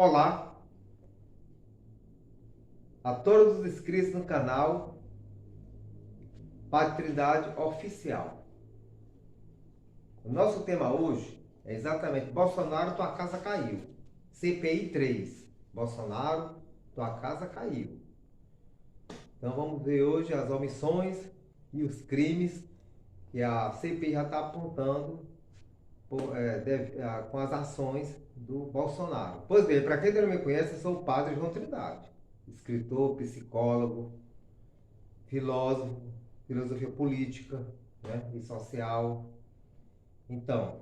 Olá a todos os inscritos no canal Padre Trindade Oficial. O nosso tema hoje é exatamente Bolsonaro, tua casa caiu. CPI 3. Bolsonaro, tua casa caiu. Então vamos ver hoje as omissões e os crimes que a CPI já está apontando com as ações do Bolsonaro. Pois bem, para quem não me conhece, eu sou o Padre João Trindade, escritor, psicólogo, filósofo, filosofia política, né, e social. Então,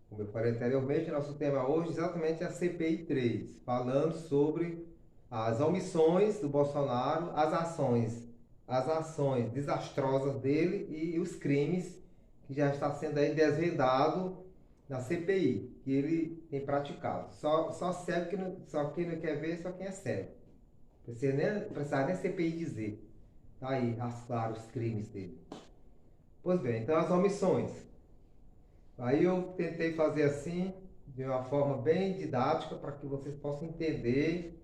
como eu falei anteriormente, nosso tema hoje exatamente é a CPI 3, falando sobre as omissões do Bolsonaro, as ações desastrosas dele e os crimes que já está sendo aí desvendado na CPI, que ele tem praticado. Só cego que não, só quem não quer ver, só quem é cego. Precisa nem CPI dizer. Tá aí, claro, os crimes dele. Pois bem, então as omissões. Aí eu tentei fazer assim, de uma forma bem didática, para que vocês possam entender,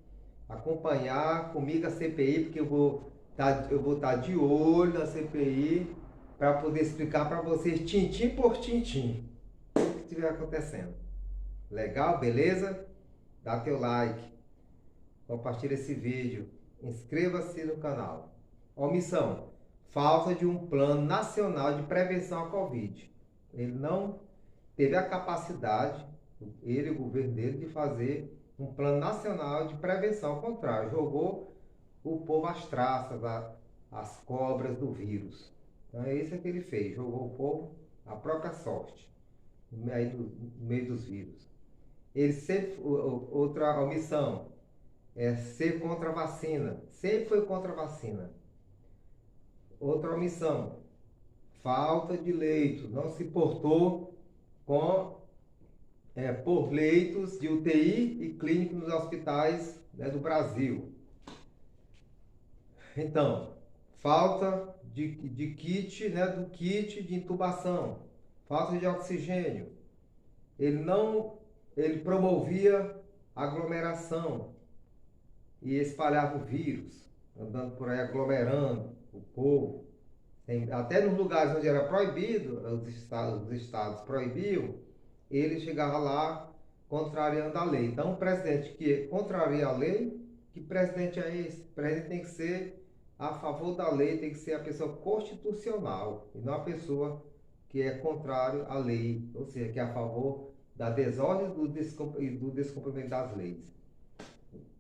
acompanhar comigo a CPI, porque eu vou estar de olho na CPI para poder explicar para vocês, tintim por tintim, o que estiver acontecendo. Legal? Beleza? Dá teu like, compartilha esse vídeo, inscreva-se no canal. Omissão: falta de um plano nacional de prevenção à Covid. Ele não teve a capacidade, ele e o governo dele, de fazer um plano nacional de prevenção. Ao contrário, jogou o povo às traças, às cobras do vírus. Então é isso que ele fez, jogou o povo à própria sorte, no meio dos vírus. Ele sempre, outra omissão, é ser contra a vacina. Sempre foi contra a vacina. Outra omissão: falta de leitos. Não se portou por leitos de UTI e clínicos nos hospitais, né, do Brasil. Então, falta de kit, né, do kit de intubação. Falta de oxigênio. Ele promovia aglomeração e espalhava o vírus, andando por aí aglomerando o povo. Até nos lugares onde era proibido, os estados proibiam, ele chegava lá contrariando a lei. Então, um presidente que contraria a lei, que presidente é esse? O presidente tem que ser a favor da lei, tem que ser a pessoa constitucional, e não a pessoa que é contrário à lei, ou seja, que é a favor da desordem e do descumprimento das leis.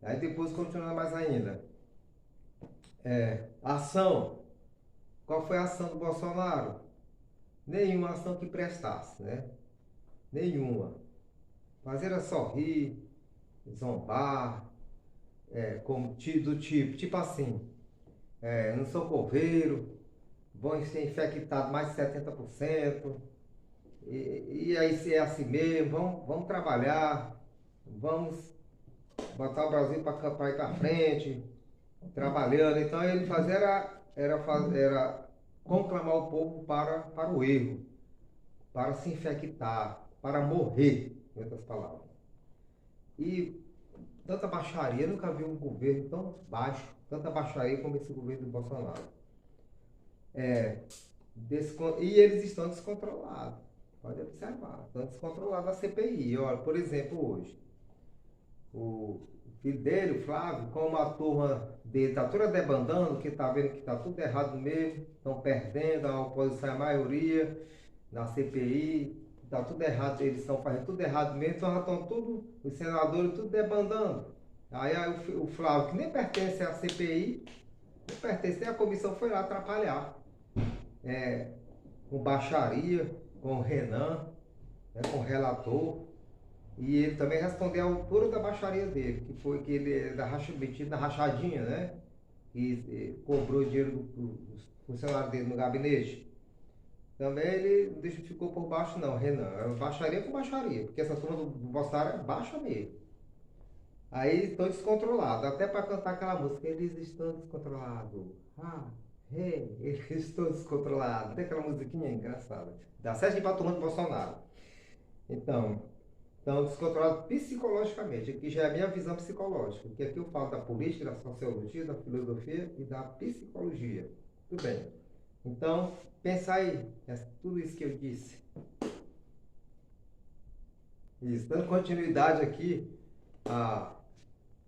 Aí depois, continuando mais ainda, ação. Qual foi a ação do Bolsonaro? Nenhuma ação que prestasse, né? Nenhuma. Mas era só rir, zombar, do tipo assim, não sou coveiro, vão ser infectados mais de 70%, e aí se é assim mesmo, vamos trabalhar, vamos botar o Brasil para ir para frente, trabalhando. Então ele fazia era conclamar o povo para o erro, para se infectar, para morrer, em outras palavras. E tanta baixaria, eu nunca vi um governo tão baixo, tanta baixaria como esse governo do Bolsonaro. E eles estão descontrolados. Pode observar, estão descontrolados a CPI. Olha, por exemplo, hoje, o filho dele, o Flávio, como a turma dele está toda debandando, que está vendo que está tudo errado mesmo, estão perdendo, a oposição é a maioria na CPI, está tudo errado, eles estão fazendo tudo errado mesmo, então já estão tudo, os senadores tudo debandando. Aí o Flávio, que nem pertence à CPI, não pertence, nem a comissão, foi lá atrapalhar. Com baixaria, com o Renan, né, com o relator. E ele também respondeu à altura da baixaria dele, que foi que ele metido na rachadinha, né? E cobrou dinheiro dos funcionários dele no gabinete. Também ele não ficou por baixo não, Renan. É baixaria com baixaria, porque essa turma do Bolsonaro é baixa mesmo. Aí estão descontrolados, até para cantar aquela música, eles estão descontrolados. Eles estão descontrolados. Tem aquela musiquinha engraçada. Dá certo para a turma do Bolsonaro. Então, Então, descontrolado psicologicamente. Aqui já é a minha visão psicológica. Porque aqui eu falo da política, da sociologia, da filosofia e da psicologia. Tudo bem. Então, pensa aí, tudo isso que eu disse. Isso, dando continuidade aqui à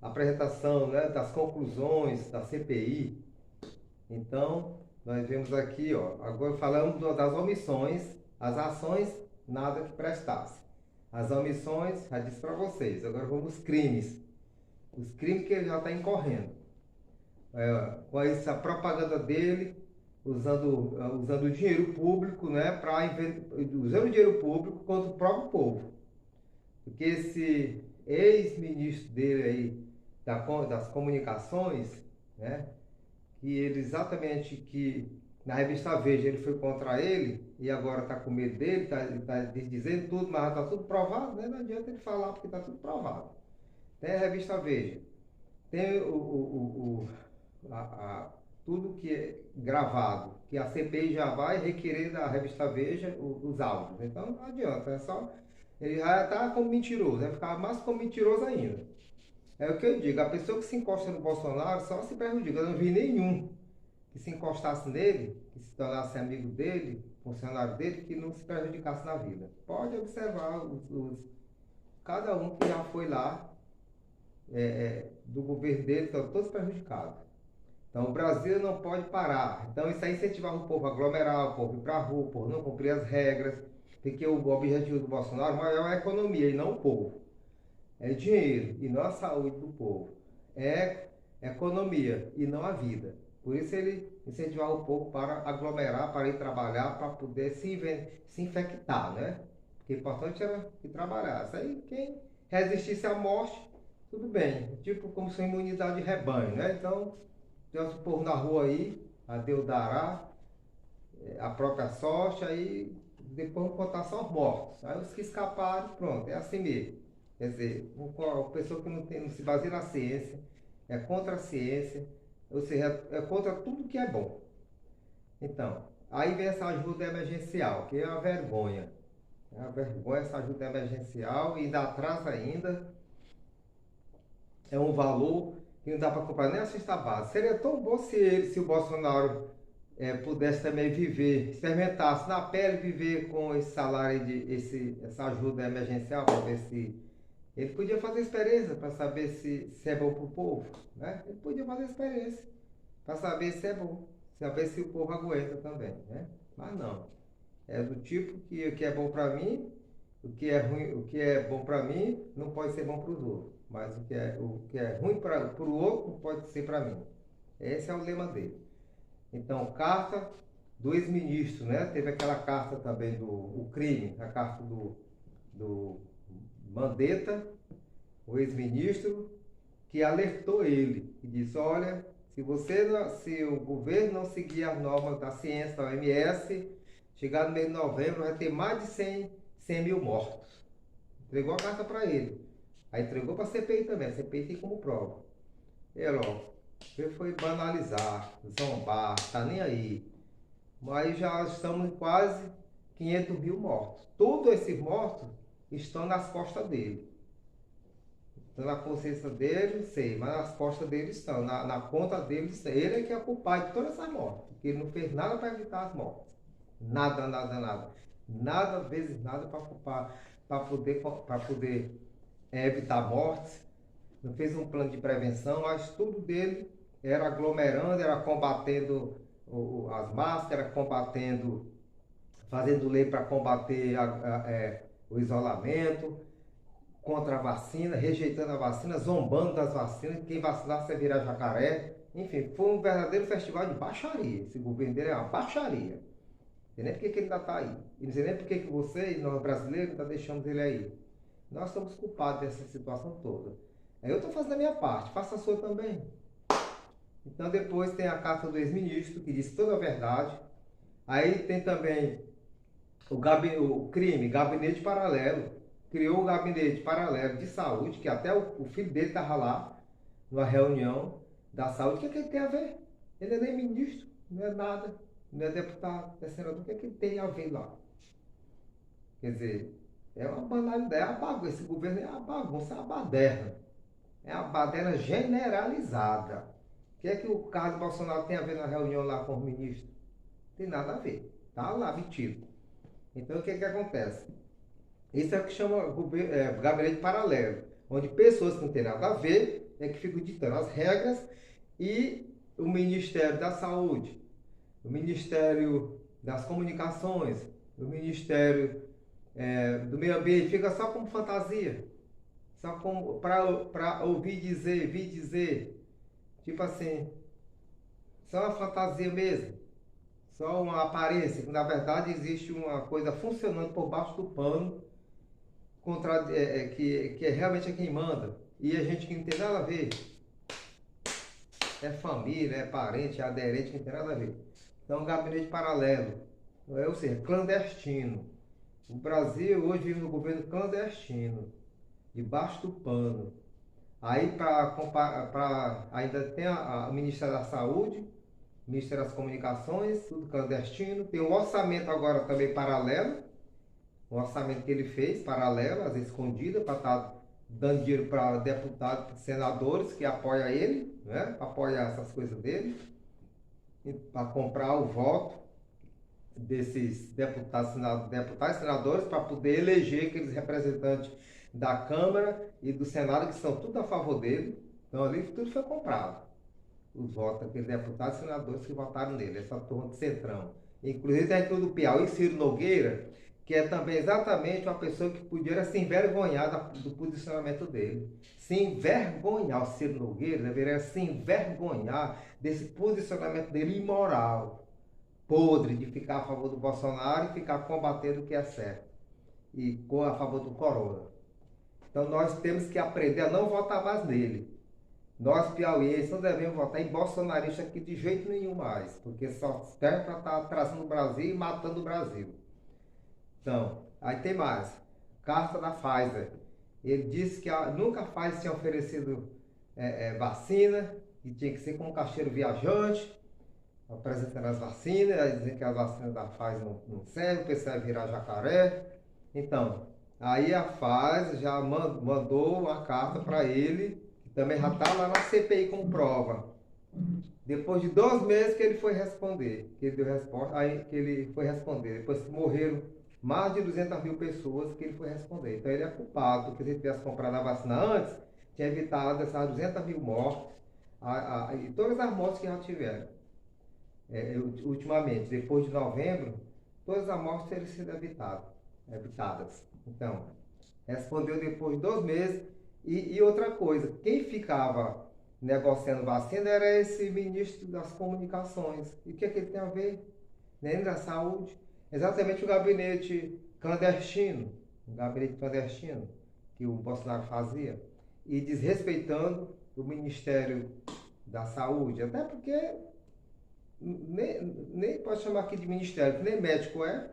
apresentação, né, das conclusões da CPI. Então, nós vemos aqui, ó, agora falamos das omissões, as ações, nada que prestasse. As omissões, já disse para vocês. Agora vamos aos crimes. Os crimes que ele já está incorrendo. Com essa propaganda dele, usando o dinheiro público, né, usando o dinheiro público contra o próprio povo. Porque esse ex-ministro dele aí, das comunicações, né, que ele exatamente que na revista Veja ele foi contra ele e agora está com medo dele, está dizendo tudo, mas está tudo provado, né? Não adianta ele falar porque está tudo provado. Tem a revista Veja, tem tudo que é gravado, que a CPI já vai requerer da revista Veja os áudios. Então não adianta, é só. Ele já está como mentiroso, vai ficar mais como mentiroso ainda. É o que eu digo, a pessoa que se encosta no Bolsonaro só se prejudica. Eu não vi nenhum que se encostasse nele, que se tornasse amigo dele, funcionário dele, que não se prejudicasse na vida. Pode observar cada um que já foi lá do governo dele, estão todos prejudicados. Então o Brasil não pode parar. Então isso aí incentivava o povo a aglomerar, o povo ir para a rua, o povo não cumprir as regras, porque o objetivo do Bolsonaro maior é a economia e não o povo. É dinheiro e não a saúde do povo. É economia e não a vida. Por isso ele incentivava o povo para aglomerar, para ir trabalhar, para poder se infectar, né? Porque o importante era que trabalhasse. Aí quem resistisse à morte, tudo bem. Tipo como sua imunidade de rebanho, né? Então, tem o povo na rua aí, a Deus dará, a própria sorte, aí depois vão contar só os mortos. Aí os que escaparam, pronto, é assim mesmo. Quer dizer, uma pessoa que não se baseia na ciência, é contra a ciência, ou seja, é contra tudo que é bom. Então, aí vem essa ajuda emergencial, que é uma vergonha. É uma vergonha essa ajuda emergencial, e ainda atrás ainda é um valor que não dá para comprar nem a cesta básica. Seria tão bom se o Bolsonaro pudesse também viver, experimentasse na pele viver com esse salário, essa ajuda emergencial, para ver se ele podia fazer experiência para saber se é bom para o povo, né? Ele podia fazer experiência para saber se é bom, saber se o povo aguenta também, né? Mas não. É do tipo que o que é bom para mim, o que é ruim, o que é bom para mim não pode ser bom para os outros, mas o que é ruim para o outro não pode ser para mim. Esse é o lema dele. Então, carta do ex-ministro, né? Teve aquela carta também o crime, a carta do Mandetta, o ex-ministro, que alertou ele e disse: olha, se o governo não seguir as normas da ciência, da OMS, chegar no mês de novembro vai ter mais de 100 mil mortos. Entregou a carta para ele. Aí entregou para a CPI também, a CPI tem como prova. Ele, ó, ele foi banalizar, zombar, tá nem aí. Mas já estamos em quase 500 mil mortos. Todos esses mortos estão nas costas dele. Estão na consciência dele, sei, mas nas costas dele estão, na conta dele estão. Ele é que é culpado de todas essas mortes, porque ele não fez nada para evitar as mortes. Nada, nada, nada. Nada vezes nada para poder evitar mortes. Não fez um plano de prevenção, mas tudo dele era aglomerando, era combatendo as máscaras, combatendo, fazendo lei para combater o isolamento, contra a vacina, rejeitando a vacina, zombando das vacinas, quem vacinar você virar jacaré. Enfim, foi um verdadeiro festival de baixaria. Esse governo dele é uma baixaria. Não sei nem por que ele ainda está aí. E não sei nem por que vocês, nós brasileiros, ainda deixamos ele aí. Nós somos culpados dessa situação toda. Aí eu estou fazendo a minha parte, faça a sua também. Então depois tem a carta do ex-ministro, que diz toda a verdade. Aí tem também o crime, gabinete paralelo. Criou um gabinete paralelo de saúde, que até o filho dele estava lá, numa reunião da saúde. O que é que ele tem a ver? Ele não é nem ministro, não é nada, não é deputado, não é senador. O que é que ele tem a ver lá? Quer dizer, É uma banalidade, é a bagunça. Esse governo é uma bagunça, é uma baderna. É uma baderna generalizada. O que é que o Carlos Bolsonaro tem a ver na reunião lá com os ministros? Tem nada a ver. Tá lá metido. Então o que é que acontece? Isso é o que chama gabinete paralelo, onde pessoas que não têm nada a ver é que ficam ditando as regras e o Ministério da Saúde, o Ministério das Comunicações, o Ministério do Meio Ambiente fica só como fantasia, só como para ouvir dizer, vir dizer, tipo assim, só uma fantasia mesmo, só uma aparência, que na verdade existe uma coisa funcionando por baixo do pano que realmente é quem manda. E a gente que não tem nada a ver. É família, é parente, é aderente, que não tem nada a ver. Então, um gabinete paralelo. Ou seja, clandestino. O Brasil hoje vive no governo clandestino, debaixo do pano. Aí, ainda tem o Ministério da Saúde, o Ministério das Comunicações, tudo clandestino. Tem um orçamento agora também paralelo, um orçamento que ele fez, paralelo, às vezes escondida, para estar dando dinheiro para deputados, senadores que apoiam ele, né? Para apoiar essas coisas dele, para comprar o voto desses deputados, senadores, para poder eleger aqueles representantes da Câmara e do Senado, que são tudo a favor dele. Então ali tudo foi comprado. Os votos daqueles deputados e senadores que votaram nele, essa turma de Centrão. Inclusive tem aqui do Piauí, Ciro Nogueira, que é também exatamente uma pessoa que podia se envergonhar do posicionamento dele. Se envergonhar, o Ciro Nogueira deveria se envergonhar desse posicionamento dele imoral, podre, de ficar a favor do Bolsonaro e ficar combatendo o que é certo, e a favor do Corona. Então nós temos que aprender a não votar mais nele. Nós, piauienses, não devemos votar em bolsonarista aqui de jeito nenhum mais, porque só serve para estar atrasando o Brasil e matando o Brasil. Então, aí tem mais. Carta da Pfizer. Ele disse que nunca a Pfizer tinha oferecido vacina, que tinha que ser com um caixeiro viajante, apresentando as vacinas, dizendo que as vacinas da Pfizer não servem, o pessoal vai virar jacaré. Então, aí a Pfizer já mandou uma carta para ele, que também já está lá na CPI como prova. Depois de 2 meses que ele foi responder, que ele deu resposta, aí que ele foi responder. Depois que morreram mais de 200 mil pessoas, que ele foi responder. Então ele é culpado, porque se ele tivesse comprado a vacina antes, tinha evitado essas 200 mil mortes, e todas as mortes que já tiveram. Ultimamente, depois de novembro, todas as mortes teriam sido evitadas. Então, respondeu depois de 2 meses. E outra coisa, quem ficava negociando vacina era esse ministro das comunicações. E o que é que ele tem a ver? Nem da saúde. Exatamente o gabinete clandestino, que o Bolsonaro fazia, e desrespeitando o Ministério da Saúde. Até porque nem pode chamar aqui de ministério, que nem médico é,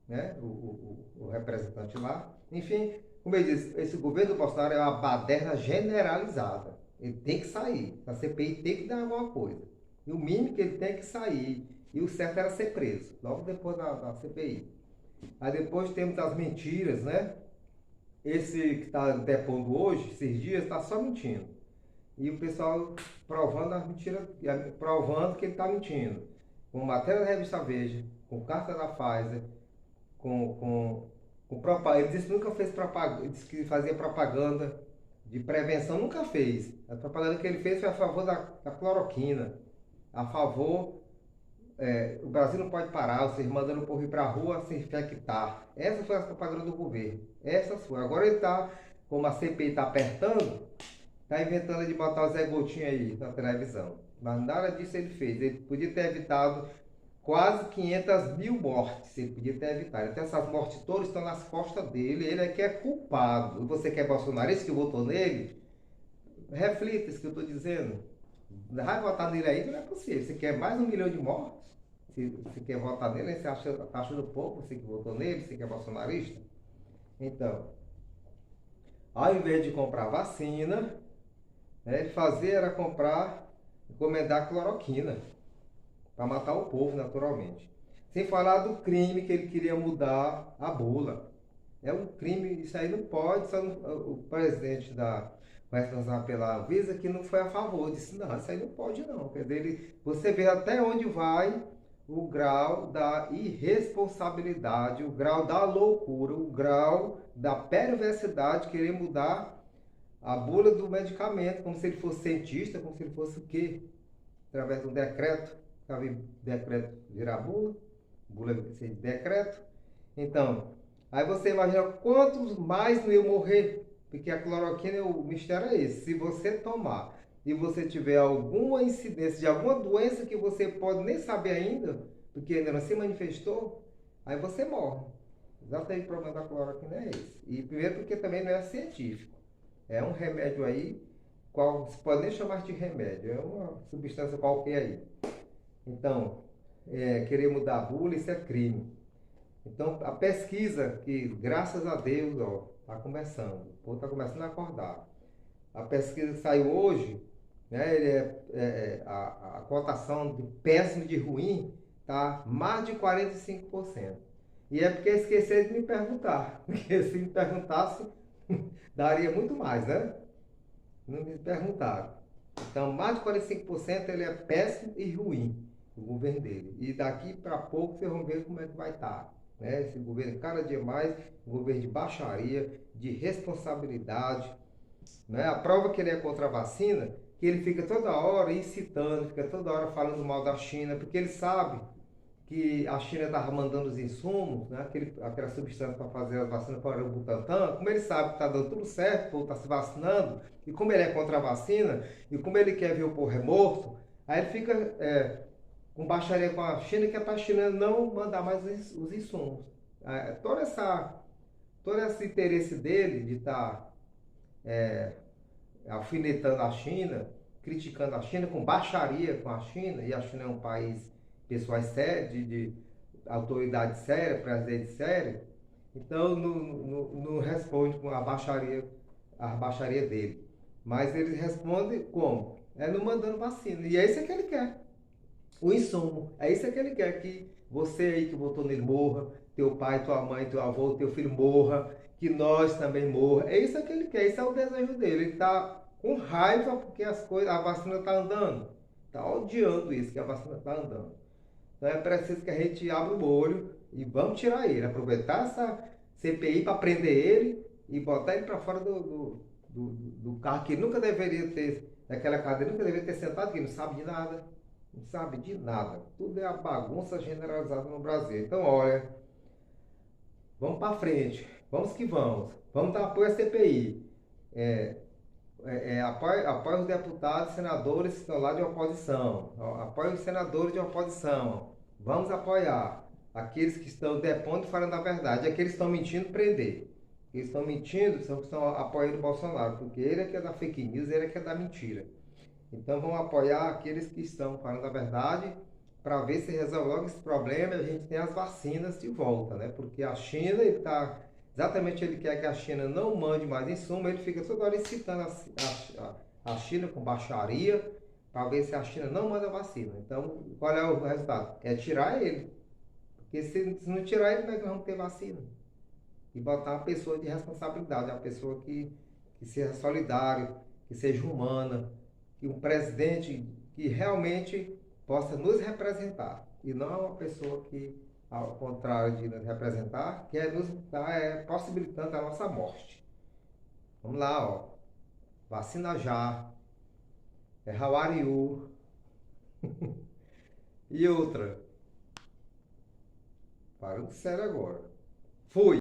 né? O representante lá. Enfim, como eu disse, esse governo do Bolsonaro é uma baderna generalizada. Ele tem que sair. A CPI tem que dar alguma coisa. E o mínimo que ele tem que sair. E o certo era ser preso, logo depois da CPI. Aí depois temos as mentiras, né? Esse que está depondo hoje, esses dias, está só mentindo. E o pessoal provando as mentiras, provando que ele está mentindo. Com matéria da revista Veja, com carta da Pfizer, com propaganda. Ele disse que nunca fez propaganda, ele disse que fazia propaganda de prevenção, nunca fez. A propaganda que ele fez foi a favor da cloroquina, a favor, o Brasil não pode parar, vocês mandando o povo ir para a rua se infectar. Essa foi a propaganda do governo. Essas foram. Agora ele está, como a CPI está apertando, está inventando de botar o Zé Gotinha aí na televisão. Mas nada disso ele fez. Ele podia ter evitado quase 500 mil mortes. Ele podia ter evitado. Então essas mortes todas estão nas costas dele. Ele é que é culpado. E você que é bolsonarista, que votou nele, reflita isso que eu estou dizendo. Vai votar nele aí, não é possível. Você quer mais 1 milhão de mortes? Se você quer votar nele, você está achando pouco, você que votou nele, você que é bolsonarista? Então, ao invés de comprar vacina, ele fazia era encomendar cloroquina, para matar o povo naturalmente. Sem falar do crime que ele queria mudar a bula. É um crime, isso aí não pode, só o presidente da responsável pela Anvisa que não foi a favor, disse, não, isso aí não pode não. Quer dizer, você vê até onde vai o grau da irresponsabilidade, o grau da loucura, o grau da perversidade de querer mudar a bula do medicamento, como se ele fosse cientista, como se ele fosse o quê? Através de um decreto, sabe, decreto virar bula, bula ser decreto. Então, aí você imagina quantos mais não iam morrer, porque a cloroquina, o mistério é esse, se você tomar e você tiver alguma incidência de alguma doença que você pode nem saber ainda, porque ainda não se manifestou, aí você morre. Exatamente o problema da cloroquina é esse. E primeiro porque também não é científico. É um remédio aí, qual se pode nem chamar de remédio, é uma substância qualquer aí. Então, querer mudar a bula, isso é crime. Então, a pesquisa, que graças a Deus, ó, está começando, o povo está começando a acordar. A pesquisa que saiu hoje, né, a cotação de péssimo e de ruim está mais de 45%. E é porque esqueceram de me perguntar, porque se me perguntasse, daria muito mais, né? Não me perguntaram. Então, mais de 45% ele é péssimo e ruim, o governo dele. E daqui para pouco vocês vão ver como é que vai estar. Né? Esse governo, cada dia mais, um governo de baixaria, de responsabilidade. Né? A prova que ele é contra a vacina, que ele fica toda hora incitando, fica toda hora falando mal da China, porque ele sabe que a China estava mandando os insumos, né, aquela substância para fazer as vacinas para o Butantan, como ele sabe que está dando tudo certo, o povo está se vacinando, e como ele é contra a vacina, e como ele quer ver o povo morto, aí ele fica com baixaria com a China, que é para a China não mandar mais os insumos. Todo esse interesse dele de estar alfinetando a China, criticando a China, com baixaria com a China, e a China é um país, pessoas sérias, de autoridade séria, presidente sério, então não responde com a baixaria dele. Mas ele responde como? É não mandando vacina. E é isso que ele quer. O insumo. É isso que ele quer, que você aí que votou nele morra, teu pai, tua mãe, teu avô, teu filho morra, que nós também morra. É isso que ele quer, esse é o desejo dele. Ele está com raiva porque a vacina está andando. Está odiando isso, que a vacina está andando. Então é preciso que a gente abra o olho e vamos tirar ele, aproveitar essa CPI para prender ele e botar ele para fora do carro, que nunca deveria ter, daquela cadeira, nunca deveria ter sentado, que não sabe de nada. Não sabe de nada. Tudo é a bagunça generalizada no Brasil. Então, olha, vamos para frente. Vamos que vamos. Vamos dar apoio à CPI. Apoio os deputados e senadores que estão lá de oposição. Apoio os senadores de oposição. Vamos apoiar aqueles que estão depondo e falando a verdade. Aqueles que estão mentindo, prender. Eles estão mentindo, estão apoiando o Bolsonaro, porque ele é que é da fake news, ele é que é da mentira. Então vamos apoiar aqueles que estão falando a verdade para ver se resolve logo esse problema e a gente tem as vacinas de volta, né? Porque a China, exatamente ele quer que a China não mande mais insumo, ele fica toda hora incitando a China com baixaria para ver se a China não manda vacina. Então, qual é o resultado? É tirar ele. Porque se não tirar ele, nós vamos ter vacina. E botar uma pessoa de responsabilidade, uma pessoa que seja solidária, que seja humana, que um presidente que realmente possa nos representar e não uma pessoa que, ao contrário de nos representar, quer nos estar possibilitando a nossa morte. Vamos lá, ó. Vacina já. How are you? E outra. Parando sério agora. Fui.